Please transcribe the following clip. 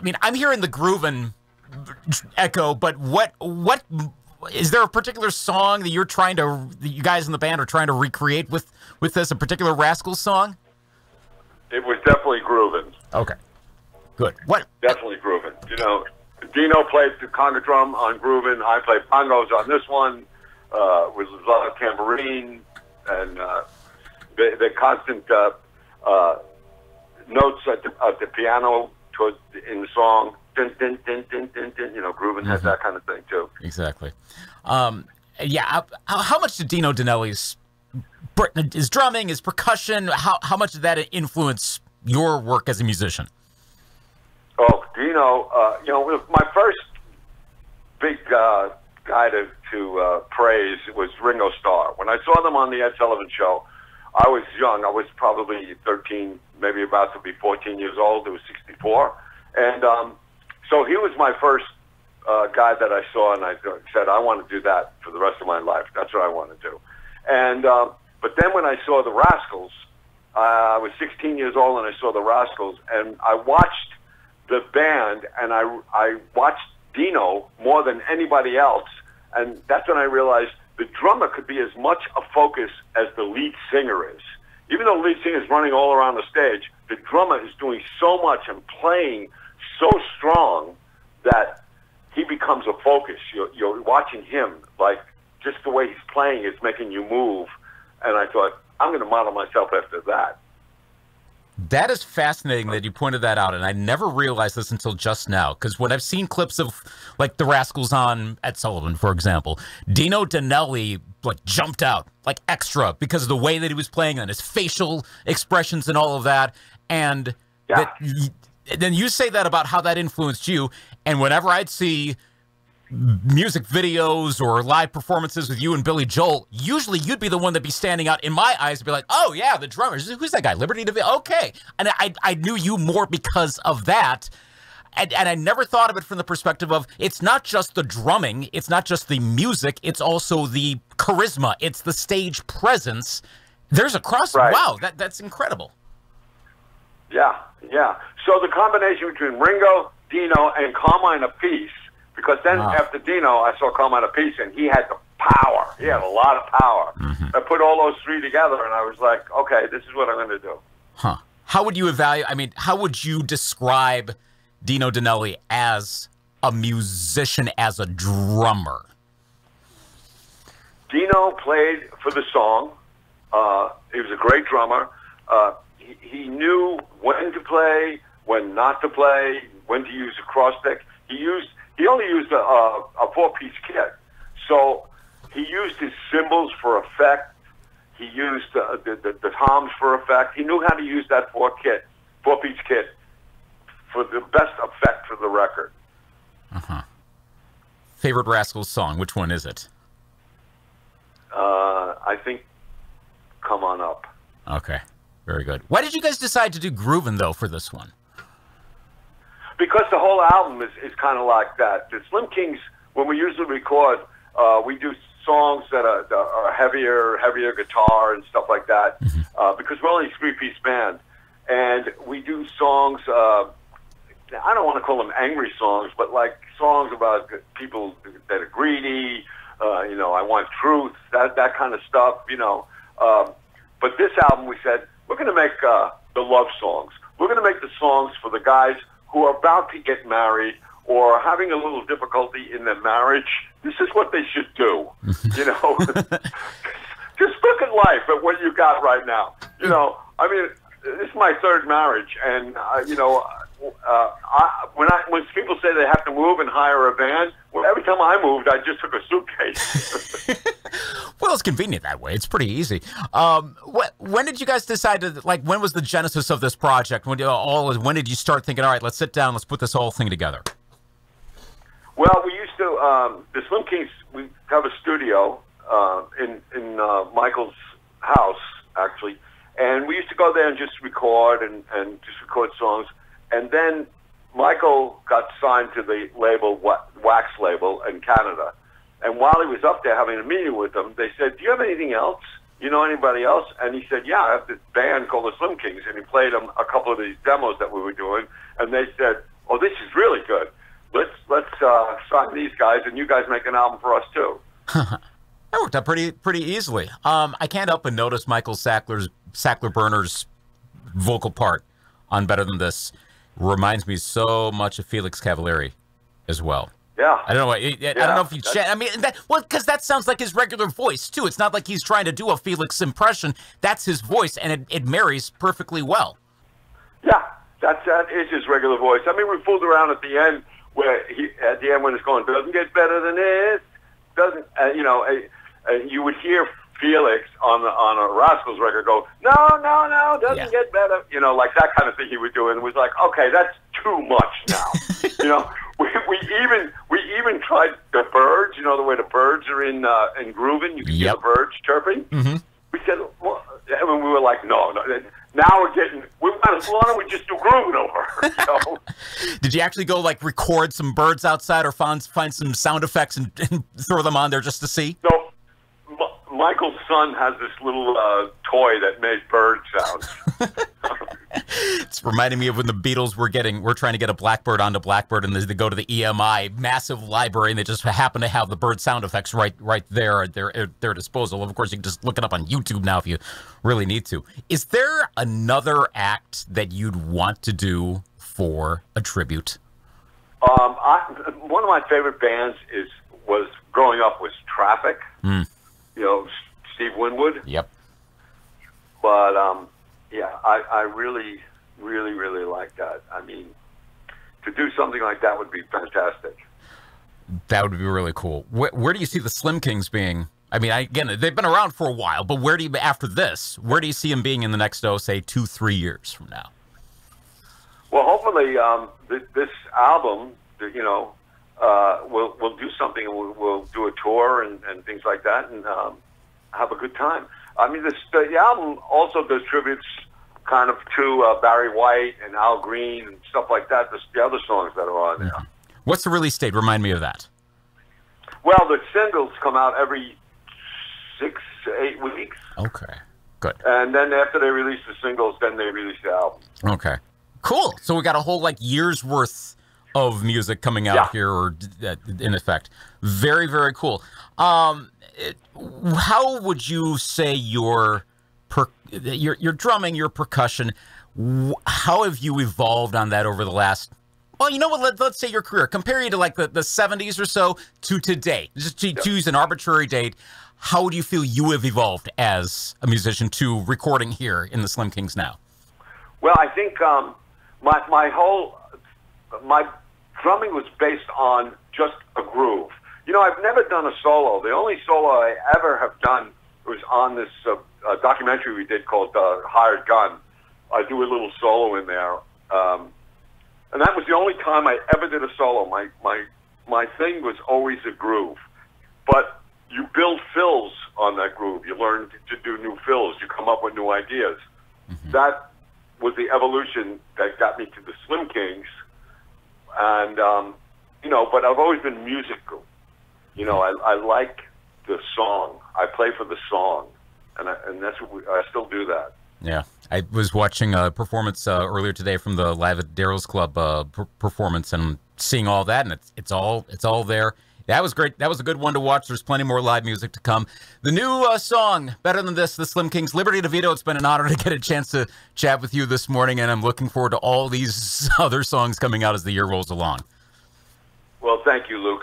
mean, I'm hearing the groovin' echo, but what is there a particular song that you guys in the band are trying to recreate with this, a particular Rascals song? It was definitely groovin'. Okay, good. What? Definitely groovin'. You know, Dino played the conga drum on groovin'. I played bongos on this one. With a lot of tambourine and the constant notes at the piano in the song. Din, din, din, din, din, din, you know, groovin' has that kind of thing too. Exactly. Yeah. How much did Dino Danelli's his drumming, his percussion, how much did that influence your work as a musician? Oh, Dino, you know, my first big guy to praise was Ringo Starr. When I saw them on the Ed Sullivan Show, I was young. I was probably 13, maybe about to be 14 years old. It was 64. And so he was my first guy that I saw, and I said, I want to do that for the rest of my life. That's what I want to do. And but then when I saw the Rascals, I was 16 years old, and I saw the Rascals, and I watched the band, and I watched Dino more than anybody else, and that's when I realized the drummer could be as much a focus as the lead singer is. Even though the lead singer is running all around the stage, the drummer is doing so much and playing so strong that he becomes a focus. You're watching him, like, just the way he's playing is making you move. And I thought, I'm going to model myself after that. That is fascinating that you pointed that out, and I never realized this until just now, because when I've seen clips of, like, the Rascals on Ed Sullivan, for example, Dino Danelli, like, jumped out, like, extra, because of the way that he was playing and his facial expressions and all of that, and then you say that about how that influenced you, and whenever I'd see music videos or live performances with you and Billy Joel, usually you'd be the one that'd be standing out in my eyes and be like, oh yeah, the drummer, who's that guy, Liberty DeVitto, okay. And I knew you more because of that, and I never thought of it from the perspective of, it's not just the drumming, it's not just the music, it's also the charisma, it's the stage presence. There's a cross, right. Wow, that's incredible. Yeah. So the combination between Ringo, Dino, and Carmine Appice, because then after Dino, I saw Carmine Appice, and he had the power. He had a lot of power. I put all those three together, and I was like, okay, this is what I'm going to do. Huh. How would you evaluate, I mean, how would you describe Dino Danelli as a musician, as a drummer? Dino played for the song. He was a great drummer. He knew when to play, when not to play, when to use a cross stick. He only used a four-piece kit. So he used his cymbals for effect. He used the toms for effect. He knew how to use that four-piece kit for the best effect for the record. Favorite Rascals song, which one is it? I think Come On Up. Okay, very good. Why did you guys decide to do groovin', though, for this one? Because the whole album is kind of like that. The Slim Kings, when we usually record, we do songs that are heavier guitar and stuff like that, because we're only a three-piece band. And we do songs, I don't want to call them angry songs, but like songs about people that are greedy, you know, I want truth, that kind of stuff, you know. But this album, we said, we're going to make the love songs. We're going to make the songs for the guys who are about to get married or having a little difficulty in their marriage. This is what they should do, you know. Just look at life, at what you got right now. You know, I mean, this is my third marriage, and, you know, when people say they have to move and hire a van, well, every time I moved, I just took a suitcase. Well, it's convenient that way. It's pretty easy. When did you guys decide to, like, when was the genesis of this project? When did you start thinking, all right, let's sit down, let's put this whole thing together? Well, we used to, the Slim Kings, we have a studio in Michael's house, actually, and we used to go there and just record and just record songs. And then Michael got signed to the label, Wax label in Canada. And while he was up there having a meeting with them, they said, do you have anything else? You know anybody else? And he said, yeah, I have this band called the Slim Kings. And he played them a couple of these demos that we were doing. And they said, oh, this is really good. Let's sign these guys, and you guys make an album for us too. That worked out pretty easily. I can't help but notice Michael Sackler-Berner's vocal part on Better Than This reminds me so much of Felix Cavalieri as well. Yeah. I don't know. I don't know if you chat. I mean, because that sounds like his regular voice too. It's not like he's trying to do a Felix impression. That's his voice, and it marries perfectly well. Yeah, that is his regular voice. I mean, we fooled around at the end when it's going, doesn't get better than this. Doesn't you would hear Felix on a Rascals record go, no, doesn't get better. Like that kind of thing he would do, and it was like, okay, that's too much now. We even tried the birds. You know the way the birds are in grooving. You can hear the birds chirping. Mm-hmm. We said, well, and we were like, no. Now why don't we just do grooving over? Did you actually go like record some birds outside, or find some sound effects and throw them on there just to see? No. Michael's son has this little toy that made bird sounds. It's reminding me of when the Beatles were trying to get a Blackbird onto Blackbird, and they go to the EMI massive library, and they just happen to have the bird sound effects right there at their disposal. Of course, you can just look it up on YouTube now if you really need to. Is there another act that you'd want to do for a tribute? One of my favorite bands was growing up was Traffic. Steve Winwood. Yep. But I really, really, really like that. I mean, to do something like that would be fantastic. That would be really cool. Where do you see the Slim Kings being? I mean, again, they've been around for a while, but where do you see them being in the next, say, 2-3 years from now? Well, hopefully, this album, we'll do something, and we'll do a tour and things like that, and have a good time. I mean, the album also does tributes kind of to Barry White and Al Green and stuff like that, the other songs that are on there. Mm-hmm. What's the release date? Remind me of that. Well, the singles come out every 6 to 8 weeks. Okay, good. And then after they release the singles, then they release the album. Okay, cool. So we got a whole year's worth of music coming out here, or in effect. Very, very cool. How would you say your drumming, your percussion, how have you evolved on that over the last, well, you know what, let's say your career, comparing to the 70s or so to today, just to choose an arbitrary date, how do you feel you have evolved as a musician to recording here in the Slim Kings now? Well, I think my drumming was based on just a groove. I've never done a solo. The only solo I ever have done was on this documentary we did called Hired Gun. I do a little solo in there. And that was the only time I ever did a solo. My thing was always a groove. But you build fills on that groove. You learn to do new fills. You come up with new ideas. Mm-hmm. That was the evolution that got me to the Slim Kings. And, but I've always been musical. I like the song. I play for the song. And that's what I still do that. Yeah. I was watching a performance earlier today from the Live at Daryl's Club performance, and seeing all that, and it's all there. That was great. That was a good one to watch. There's plenty more live music to come. The new song, Better Than This, the Slim Kings, Liberty DeVitto. It's been an honor to get a chance to chat with you this morning, and I'm looking forward to all these other songs coming out as the year rolls along. Well, thank you, Luke.